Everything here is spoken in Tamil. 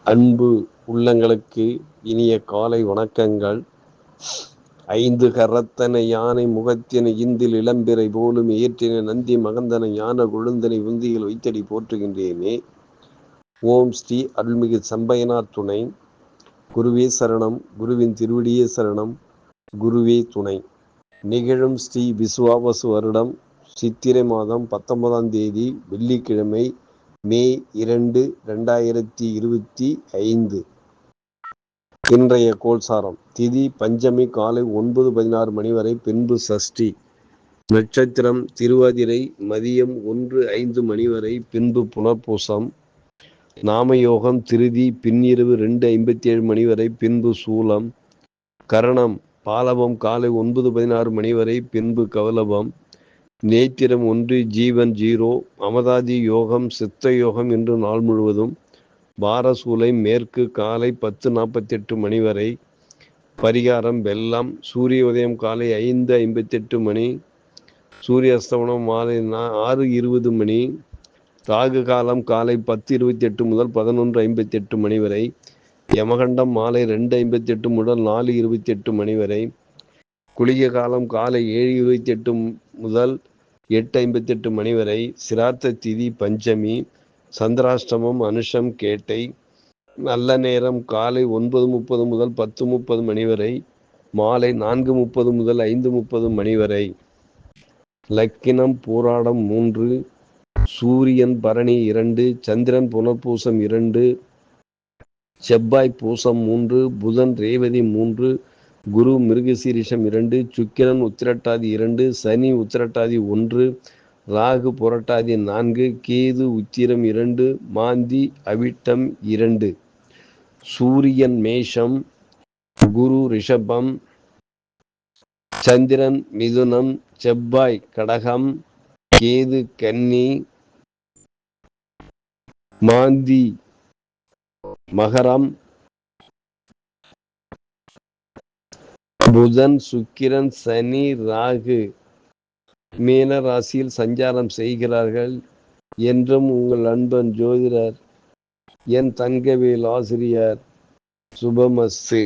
அன்பு உள்ளங்களுக்கு இனிய காலை வணக்கங்கள். 5 கரத்தனை யானை முகத்தினை இந்தில் இளம்பிறை போலும் ஏற்றின நந்தி மகந்தனை யான கொழுந்தனை உந்தியில் வைத்தடி போற்றுகின்றேனே. ஓம் ஸ்ரீ அருள்மிகு சம்பையனார் துணை. குருவே சரணம். குருவின் திருவடியே சரணம். குருவே துணை. நிகழும் ஸ்ரீ விசுவாவசு வருடம் சித்திரை மாதம் 19ஆம் தேதி வெள்ளிக்கிழமை, மே 2, 2025. இன்றைய கோல்சாரம். திதி பஞ்சமி காலை 9:16 மணி வரை, பின்பு சஷ்டி. நட்சத்திரம் திருவாதிரை மதியம் 1:05 மணி வரை, பின்பு புனர்பூசம். நாமயோகம் திருதி பின்னிரவு 2:57 மணி வரை, பின்பு சூலம். கரணம் பாலவம் காலை 9:16 மணி வரை, பின்பு கவலவம். நேத்திரம் 1, ஜீவன் 0. அமதாதி யோகம் சித்த யோகம் இன்று நாள் முழுவதும். பாரசூலை மேற்கு காலை 10:48 மணி வரை. பரிகாரம் வெள்ளம். சூரிய உதயம் காலை 5:58 மணி. சூரிய அஸ்தமனம் மாலை 6:20 மணி. ராகு காலம் காலை 10:28 முதல் 11:58 மணி வரை. யமகண்டம் மாலை 2:58 முதல் 4:28 மணி வரை. குளிக காலம் காலை 7:28 முதல் 8:58 மணி வரை. சிரார்த்த திதி பஞ்சமி. சந்திராஷ்டமம் அனுஷம் கேட்டை. நல்ல நேரம் காலை 9:30 முதல் 10:30 மணி வரை. மாலை 4:30 முதல் 5:30 மணி வரை. லக்கினம் பூராடம் 3. சூரியன் பரணி 2. சந்திரன் புனர்பூசம் 2. செவ்வாய் பூசம் 3. புதன் ரேவதி 3. குரு மிருகசீரிஷம் 2. சுக்கிரன் உத்திரட்டாதி 2. சனி உத்திரட்டாதி 1. ராகு புரட்டாதி 4. கேது உத்திரம் 2. மாந்தி அவிட்டம் 2. சூரியன் மேஷம். குரு ரிஷபம். சந்திரன் மிதுனம். செவ்வாய் கடகம். கேது கன்னி. மாந்தி மகரம். புதன் சுக்கிரன் சனி ராகு மீன ராசியில் சஞ்சாரம் செய்கிறார்கள். என்றும் உங்கள் அன்பன் ஜோதிடர் என் தங்கவேல் ஆசிரியர். சுபமஸ்து.